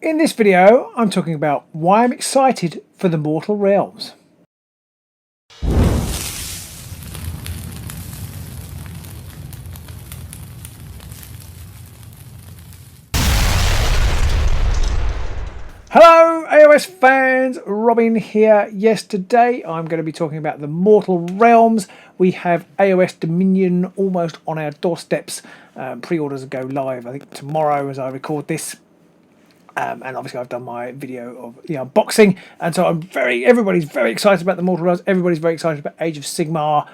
In this video, I'm talking about why I'm excited for the Mortal Realms. Hello AOS fans, Robin here. Yes, today I'm going to be talking about the Mortal Realms. We have AOS Dominion almost on our doorsteps. Pre-orders go live, I think, tomorrow as I record this. And obviously I've done my video of the unboxing, and so everybody's very excited about the Mortal Realms. Everybody's very excited about Age of Sigmar.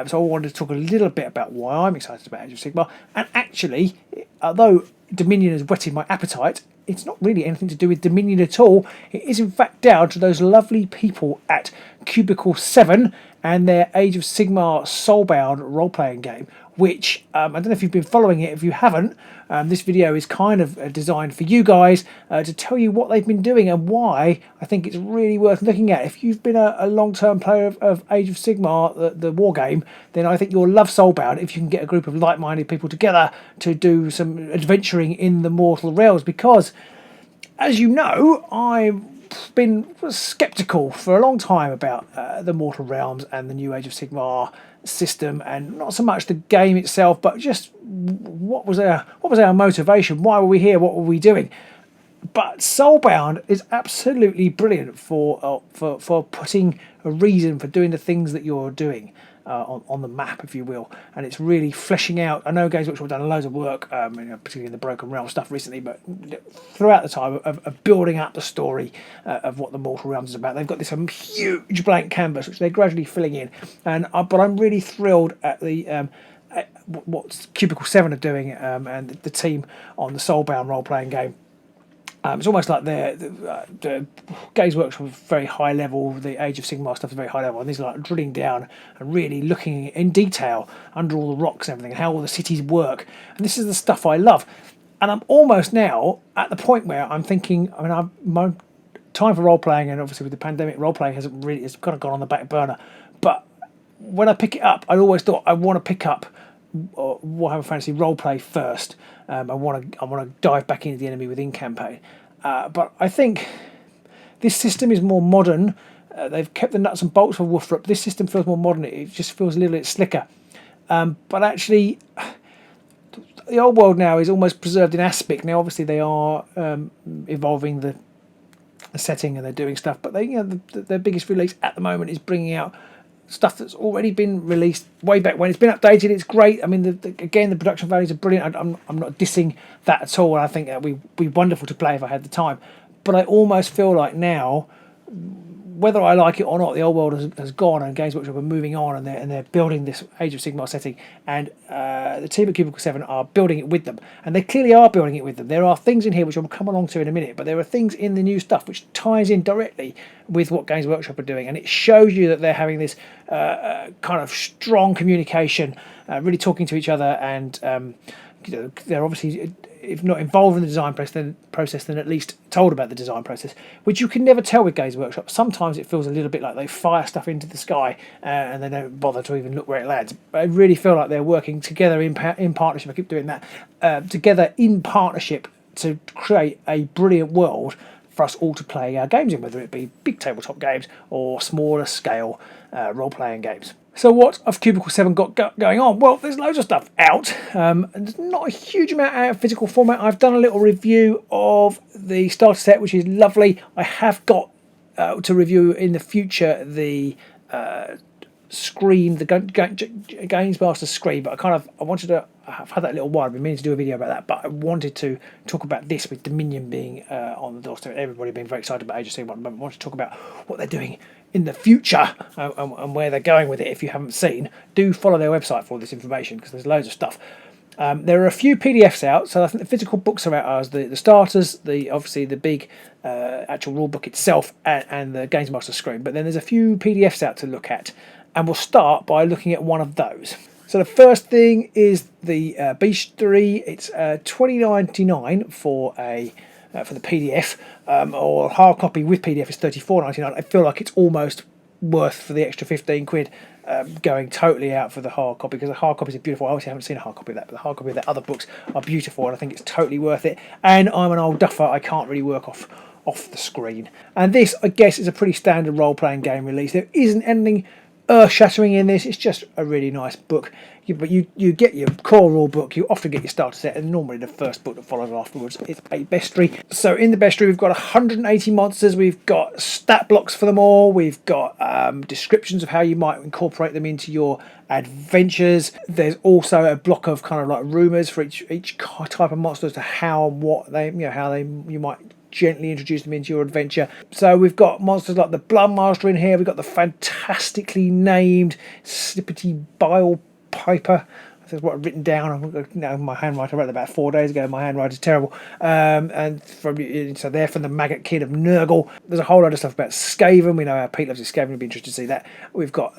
So I wanted to talk a little bit about why I'm excited about Age of Sigmar. And actually, although Dominion has whetted my appetite, it's not really anything to do with Dominion at all. It is in fact down to those lovely people at Cubicle 7 and their Age of Sigmar Soulbound role-playing game, which, I don't know if you've been following it. If you haven't, this video is kind of designed for you guys to tell you what they've been doing and why I think it's really worth looking at. If you've been a long-term player of Age of Sigmar, the war game, then I think you'll love Soulbound if you can get a group of like-minded people together to do some adventuring in the Mortal Realms, because, as you know, I've been sceptical for a long time about the Mortal Realms and the new Age of Sigmar system, and not so much the game itself, but just what was our motivation? Why were we here? What were we doing? But Soulbound is absolutely brilliant for putting a reason for doing the things that you're doing on the map, if you will, and it's really fleshing out. I know Games Workshop have done loads of work, particularly in the Broken Realm stuff recently, but throughout the time of building up the story of what the Mortal Realms is about. They've got this huge blank canvas which they're gradually filling in, but I'm really thrilled at the what Cubicle 7 are doing, and the team on the Soulbound role-playing game. It's almost like the Games Workshop is very high level, the Age of Sigmar stuff is very high level, and these are like drilling down and really looking in detail under all the rocks and everything, and how all the cities work. And this is the stuff I love. And I'm almost now at the point where I'm thinking, my time for role playing, and obviously with the pandemic, role playing it's kind of gone on the back burner. But when I pick it up, I always thought I want to pick up Warhammer Fantasy roleplay first. I want to dive back into the enemy within campaign, but I think this system is more modern. They've kept the nuts and bolts of Wolfrup. This system feels more modern. It just feels a little bit slicker. But actually, the old world now is almost preserved in aspect. Now, obviously, they are evolving the setting and they're doing stuff. But their biggest release at the moment is bringing out stuff that's already been released way back when. It's been updated. It's great. I mean, again, the production values are brilliant. I'm not dissing that at all. I think that would be wonderful to play if I had the time. But I almost feel like now, whether I like it or not, the old world has gone, and Games Workshop are moving on, and they're building this Age of Sigmar setting, and the team at Cubicle 7 are building it with them, and they clearly are building it with them. There are things in here which I'll come along to in a minute, but there are things in the new stuff which ties in directly with what Games Workshop are doing, and it shows you that they're having this kind of strong communication, really talking to each other, and they're obviously, if not involved in the design process, then at least told about the design process, which you can never tell with Games Workshop. Sometimes it feels a little bit like they fire stuff into the sky and they don't bother to even look where it lands. But I really feel like they're working together in partnership. I keep doing that. Together in partnership to create a brilliant world for us all to play our games in, whether it be big tabletop games or smaller scale role-playing games. So what have Cubicle 7 got going on? Well, there's loads of stuff out. There's not a huge amount out of physical format. I've done a little review of the starter set, which is lovely. I have got to review in the future the screen, the Games Master screen, but I've had that a little while. I've been meaning to do a video about that, but I wanted to talk about this with Dominion being on the doorstep, everybody being very excited about Age of Sigmar. I want to talk about what they're doing in the future and where they're going with it. If you haven't seen, do follow their website for all this information, because there's loads of stuff. There are a few PDFs out, so I think the physical books are out as the starters, obviously the big actual rule book itself, and the Games Master screen. But then there's a few PDFs out to look at, and we'll start by looking at one of those. So the first thing is the Beastery. It's $20.99 for the PDF, or hard copy with PDF is $34.99. I feel like it's almost worth for the extra 15 quid. Going totally out for the hard copy, because the hard copies are beautiful. I obviously haven't seen a hard copy of that, but the hard copy of the other books are beautiful, and I think it's totally worth it. And I'm an old duffer, I can't really work off the screen. And this, I guess, is a pretty standard role-playing game release. There isn't anything earth-shattering in this. It's just a really nice book. But you get your core rule book, you often get your starter set, and normally the first book that follows afterwards is a bestiary. So in the bestiary we've got 180 monsters, we've got stat blocks for them all, we've got descriptions of how you might incorporate them into your adventures. There's also a block of kind of like rumours for each type of monster as to how and what they, you might gently introduce them into your adventure. So we've got monsters like the Blood Master in here, we've got the fantastically named Snippety Bile Piper. That's what I've written down. My handwriting, I read that about 4 days ago. My handwriting's terrible. And so they're from the Maggot Kid of Nurgle. There's a whole lot of stuff about Skaven. We know how Pete loves his Skaven. We'd be interested to see that. We've got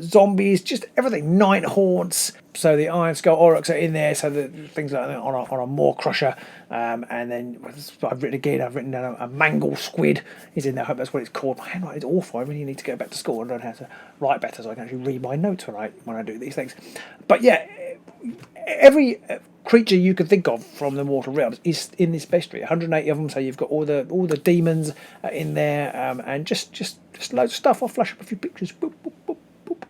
zombies, just everything. Night Haunts. So the Iron Skull Aurochs are in there. So the things like that on a Maw Crusher. And then I've written down a Mangle Squid is in there. I hope that's what it's called. My handwriting is awful. I really need to go back to school and learn how to write better so I can actually read my notes when I do these things. But yeah, every creature you can think of from the Mortal Realms is in this bestiary. 180 of them. So you've got all the demons in there, and just loads of stuff. I'll flash up a few pictures. Boop, boop, boop, boop.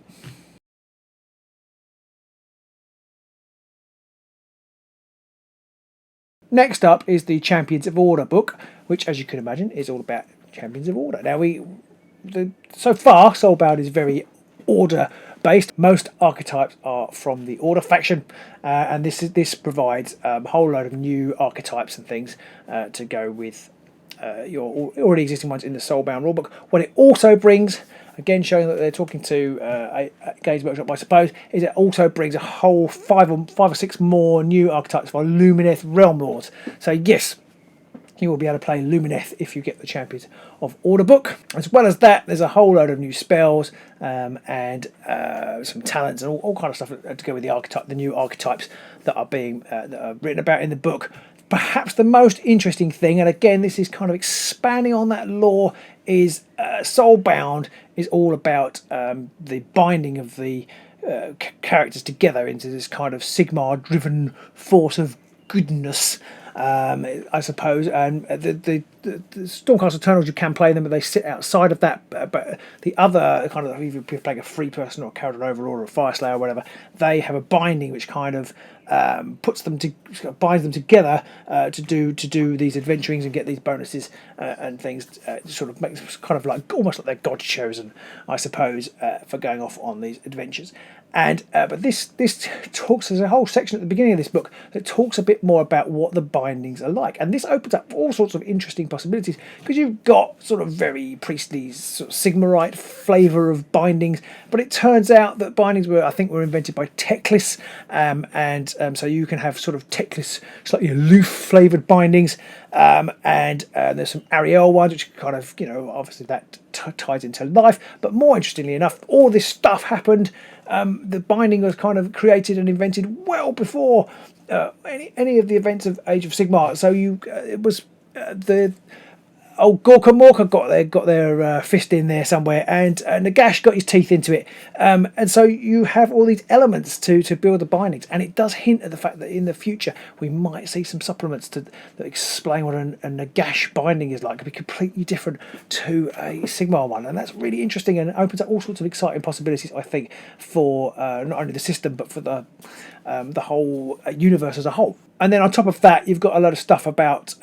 Next up is the Champions of Order book, which, as you can imagine, is all about Champions of Order. Now, so far, Soulbound is very order based. Most archetypes are from the Order faction, and this provides a whole load of new archetypes and things to go with your already existing ones in the Soulbound rulebook. What it also brings, again showing that they're talking to Games Workshop, I suppose, is it also brings a whole five or six more new archetypes for Lumineth Realm Lords. So yes, you will be able to play Lumineth if you get the Champions of Order book. As well as that, there's a whole load of new spells and some talents and all kind of stuff to go with the new archetypes that are being that are written about in the book. Perhaps the most interesting thing, and again this is kind of expanding on that lore, is Soulbound is all about the binding of the characters together into this kind of Sigmar-driven force of goodness. I suppose, and the Stormcast Eternals, you can play them, but they sit outside of that. But the other kind of, if you're playing a free person or a Carried Over or a Fire Slayer or whatever, they have a binding which kind of binds them together to do these adventurings and get these bonuses and things. Sort of makes kind of like almost like they're God chosen, I suppose, for going off on these adventures. And but this talks, there's a whole section at the beginning of this book that talks a bit more about what the bindings are like, and this opens up all sorts of interesting possibilities, because you've got sort of very priestly sort of Sigmarite flavour of bindings, but it turns out that bindings were invented by Teclis, and so you can have sort of Teclis slightly aloof flavoured bindings, and there's some Ariel ones which kind of, obviously that ties into life. But more interestingly enough, all this stuff happened. The binding was kind of created and invented well before any of the events of Age of Sigmar. So it was the old Gorka Morka got their fist in there somewhere, and Nagash got his teeth into it, and so you have all these elements to build the bindings, and it does hint at the fact that in the future we might see some supplements that explain what a Nagash binding is like. It'll be completely different to a Sigmar one, and that's really interesting and opens up all sorts of exciting possibilities, I think, for not only the system but for the whole universe as a whole. And then on top of that, you've got a lot of stuff about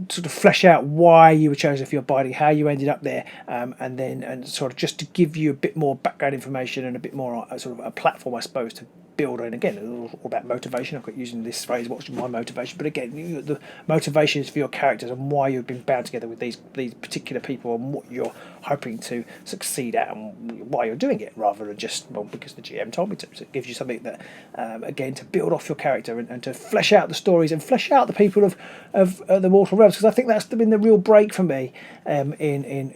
sort of flesh out why you were chosen for your binding, how you ended up there, and sort of just to give you a bit more background information and a bit more sort of a platform, I suppose, to build. And again, it's all about motivation. I've got using this phrase, what's my motivation? But again, the motivations for your characters and why you've been bound together with these particular people and what you're hoping to succeed at and why you're doing it, rather than just, well, because the GM told me to. So it gives you something that, again, to build off your character and to flesh out the stories and flesh out the people of the Mortal Realms, because I think that's been the real break for me in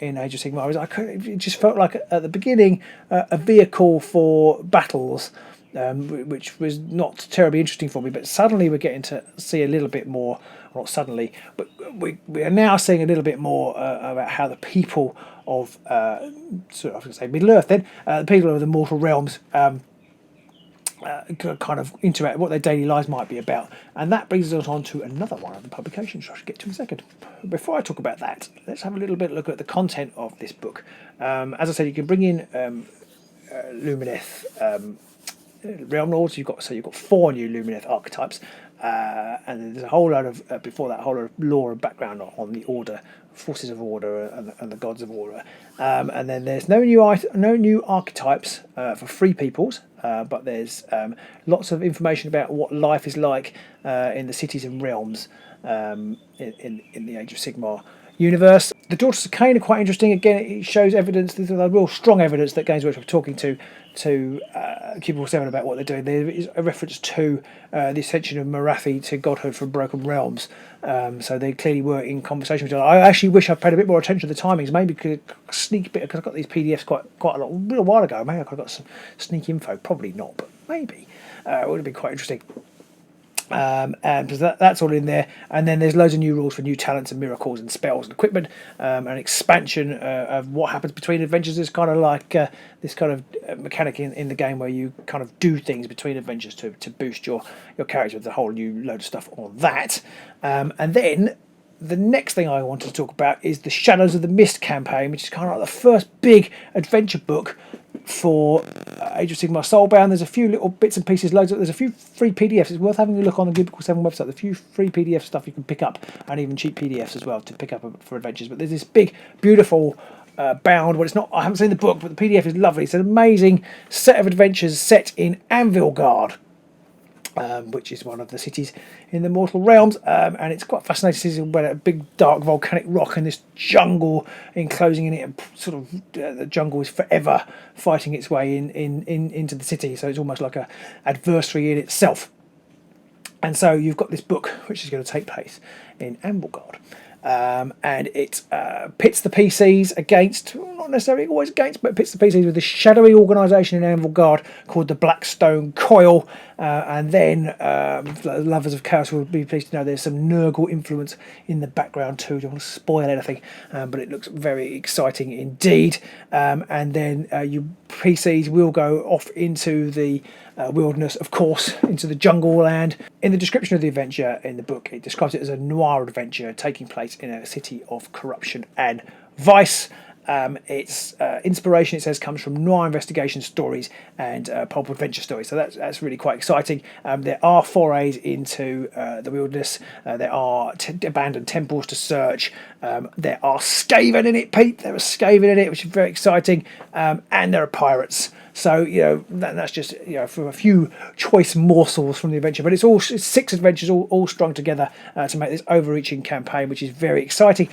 Age of Sigmar. It just felt like at the beginning a vehicle for battles, which was not terribly interesting for me, but suddenly we're getting to see a little bit more not suddenly, but we are now seeing a little bit more about how the people of I was going to say Middle Earth, then the people of the mortal realms kind of interact, what their daily lives might be about. And that brings us on to another one of the publications I should get to in a second. Before I talk about that, let's have a little bit look at the content of this book. As I said, you can bring in Lumineth Realm Lords. You've got 4 new Lumineth archetypes, and there's a whole lot of before that, a whole lot of lore and background on the Order, forces of Order, and the gods of Order. And then there's no new archetypes for free peoples, but there's lots of information about what life is like in the cities and realms in the Age of Sigmar universe. The Daughters of Cain are quite interesting. Again, it shows evidence, there's a real strong evidence that Games Workshop are talking to Cubicle 7 about what they're doing. There is a reference to the ascension of Morathi to godhood from Broken Realms. So they clearly were in conversation with each other. I actually wish I'd paid a bit more attention to the timings. Maybe could sneak a bit, because I got these PDFs quite a little while ago. Maybe I could have got some sneak info. Probably not, but maybe. It would have been quite interesting. And that's all in there, and then there's loads of new rules for new talents and miracles and spells and equipment, an expansion of what happens between adventures. Is kind of like this kind of mechanic in the game where you kind of do things between adventures to boost your character. With a whole new load of stuff on that, and then the next thing I wanted to talk about is the Shadows of the Mist campaign, which is kind of like the first big adventure book for Age of Sigmar Soulbound. There's a few little bits and pieces, there's a few free PDFs. It's worth having a look on the Cubicle 7 website. There's a few free PDF stuff you can pick up, and even cheap PDFs as well to pick up for adventures. But there's this big, beautiful bound. Well, it's not. I haven't seen the book, but the PDF is lovely. It's an amazing set of adventures set in Anvilgard, which is one of the cities in the Mortal Realms, and it's quite fascinating to see where a big dark volcanic rock and this jungle enclosing in it, and sort of the jungle is forever fighting its way into the city, so it's almost like a adversary in itself. And so you've got this book which is going to take place in Anvilgard. And it pits the PCs against, not necessarily always against, but pits the PCs with this shadowy organisation in Anvilgard called the Blackstone Coil. And then lovers of chaos will be pleased to know there's some Nurgle influence in the background too. Don't want to spoil anything, but it looks very exciting indeed. And then you PCs will go off into the wilderness, of course, into the jungle land. In the description of the adventure in the book, it describes it as a noir adventure taking place in a city of corruption and vice. Its inspiration, it says, comes from noir investigation stories and pulp adventure stories. So that's really quite exciting. There are forays into the wilderness. There are abandoned temples to search. There are Skaven in it, Pete. There are Skaven in it, which is very exciting. And there are pirates. So, that's just, from a few choice morsels from the adventure. But it's 6 adventures all strung together to make this overreaching campaign, which is very exciting.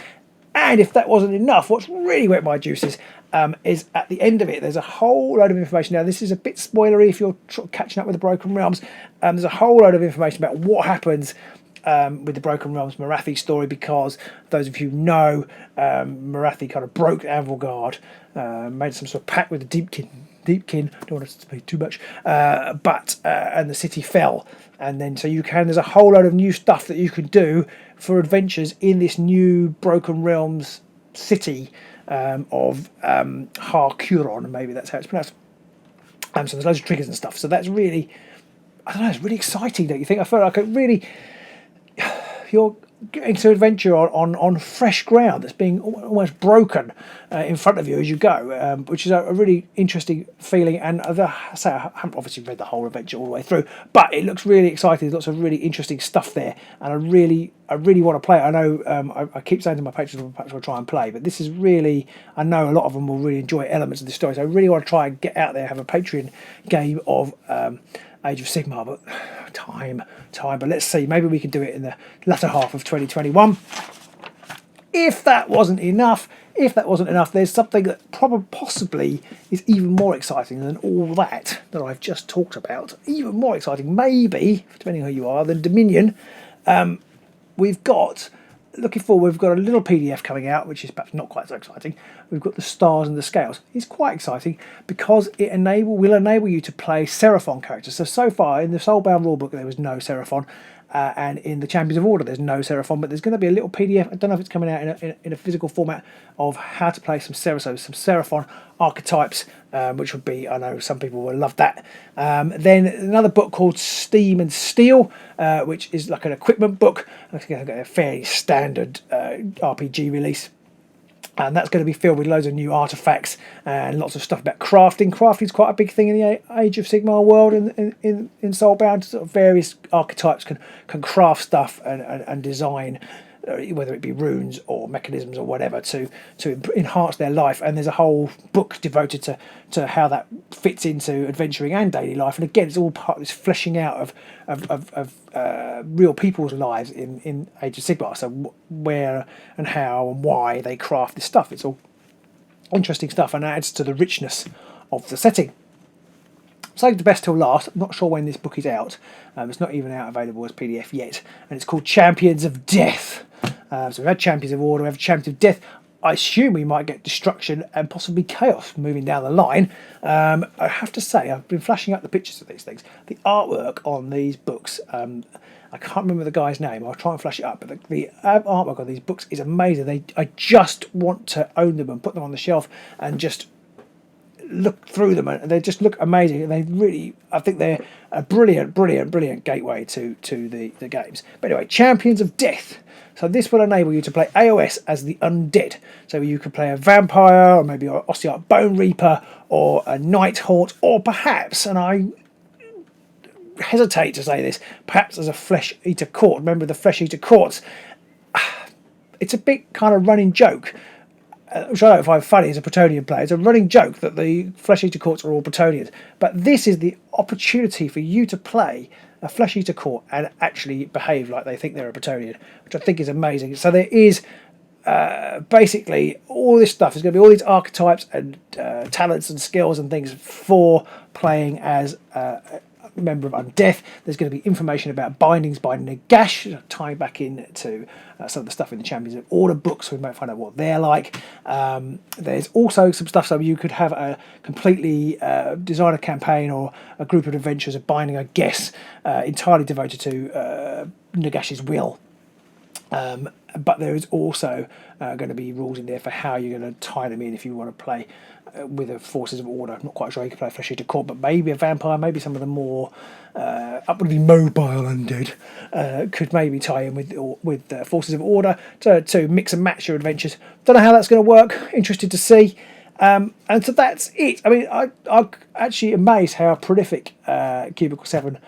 And if that wasn't enough, what's really wet my juices is at the end of it, there's a whole load of information. Now, this is a bit spoilery if you're catching up with the Broken Realms. There's a whole load of information about what happens with the Broken Realms Morathi story, because those of you who know, Morathi kind of broke Anvilgard, made some sort of pact with the Deepkin, don't want to speak too much, and the city fell. And then there's a whole load of new stuff that you can do for adventures in this new Broken Realms city of Harkuron, maybe that's how it's pronounced. So there's loads of triggers and stuff. So that's really, I don't know, it's really exciting, don't you think? I feel like you're getting to adventure on fresh ground that's being almost broken in front of you as you go, which is a really interesting feeling. And I haven't obviously read the whole adventure all the way through, but it looks really exciting. There's lots of really interesting stuff there, and I really want to play it. I know I keep saying to my patrons perhaps I'll try and play, but this is really, I know a lot of them will really enjoy elements of the story, so I really want to try and get out there, have a Patreon game of Age of Sigmar, but time. But let's see, maybe we can do it in the latter half of 2021. If that wasn't enough, there's something that possibly is even more exciting than all that I've just talked about. Even more exciting, maybe, depending on who you are, than Dominion. We've got a little PDF coming out, which is perhaps not quite so exciting. We've got the Stars and the Scales. It's quite exciting because it will enable you to play Seraphon characters. So far in the Soulbound rulebook there was no Seraphon, and in the Champions of Order there's no Seraphon, but there's going to be a little PDF. I don't know if it's coming out in a physical format of how to play some Seraphon archetypes, which would be, I know some people will love that. Then another book called Steam and Steel, which is like an equipment book. It's going to get a fairly standard RPG release. And that's going to be filled with loads of new artifacts and lots of stuff about crafting. Crafting is quite a big thing in the Age of Sigmar world. In Soulbound, sort of various archetypes can craft stuff and design, whether it be runes or mechanisms or whatever, to enhance their life. And there's a whole book devoted to how that fits into adventuring and daily life. And again, it's all part of this fleshing out of real people's lives in Age of Sigmar. So where and how and why they craft this stuff. It's all interesting stuff and adds to the richness of the setting. Saved the best till last. I'm not sure when this book is out. It's not even out available as PDF yet. And it's called Champions of Death. So we've had Champions of Order, we have Champions of Death. I assume we might get Destruction and possibly Chaos moving down the line. I have to say, I've been flashing up the pictures of these things. The artwork on these books, I can't remember the guy's name. I'll try and flash it up. But the artwork on these books is amazing. I just want to own them and put them on the shelf and just look through them, and they just look amazing. And they really, I think they're a brilliant gateway to the games. But anyway, Champions of Death. So this will enable you to play AOS as the undead. So you could play a vampire, or maybe an Ossiarch Bone Reaper, or a Nighthaunt, or perhaps, and I hesitate to say this, perhaps as a Flesh Eater Court. Remember the Flesh Eater Courts? It's a big kind of running joke, which I don't find funny as a Bretonnian player. It's a running joke that the Flesh Eater Courts are all Bretonnians. But this is the opportunity for you to play a Flesh Eater Court and actually behave like they think they're a Bretonnian, which I think is amazing. So there is basically all this stuff. There's going to be all these archetypes and talents and skills and things for playing as a member of Undeath. There's going to be information about bindings by Nagash, tying back into some of the stuff in the Champions of Order books, so we might find out what they're like. There's also some stuff, so you could have a completely design a campaign or a group of adventures of binding, I guess, entirely devoted to Nagash's will. But there is also going to be rules in there for how you're going to tie them in if you want to play with the Forces of Order. I'm not quite sure you can play Flesh Eater Court, but maybe a vampire, maybe some of the more upwardly mobile undead could maybe tie in with Forces of Order to mix and match your adventures. Don't know how that's going to work. Interested to see. And so that's it. I mean, I'm actually amazed how prolific Cubicle 7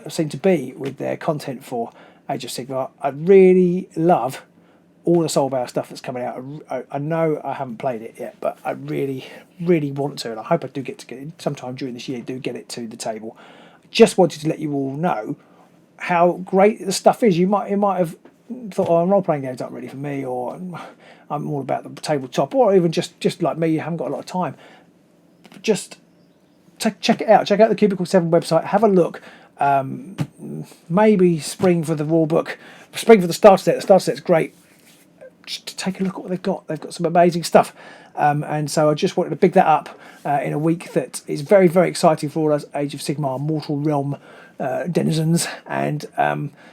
seem to be with their content for Age of Sigmar. I really love all the Soulbound stuff that's coming out. I know I haven't played it yet, but I really want to, and I hope I do get it sometime during this year, do get it to the table. Just wanted to let you all know how great the stuff is. You might have thought, oh, role-playing games aren't really for me, or I'm all about the tabletop, or even just like me, you haven't got a lot of time. Just check it out. Check out the Cubicle 7 website. Have a look. Maybe spring for the rulebook, spring for the starter set. The starter set's great. Just take a look at what they've got. They've got some amazing stuff, and so I just wanted to pick that up in a week that is very exciting for all us Age of Sigmar Mortal Realm denizens. And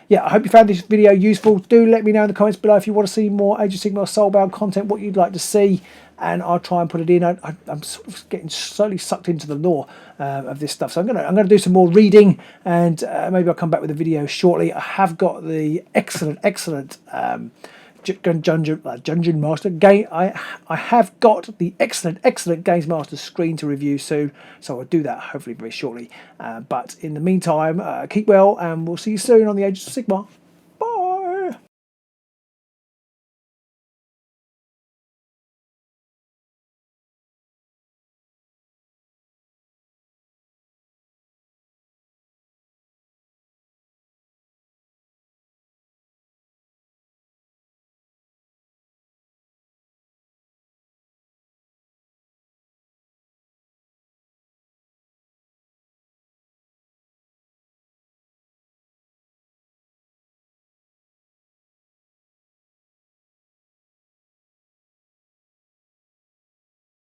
yeah, I hope you found this video useful. Do let me know in the comments below if you want to see more Age of Sigmar Soulbound content, what you'd like to see, and I'll try and put it in. I'm sort of getting slowly sucked into the lore of this stuff, so I'm gonna do some more reading, and maybe I'll come back with a video shortly. I have got the excellent Dungeon Master game. I have got the excellent Games Master screen to review soon, so I'll do that hopefully very shortly. But in the meantime, keep well, and we'll see you soon on the Age of Sigmar.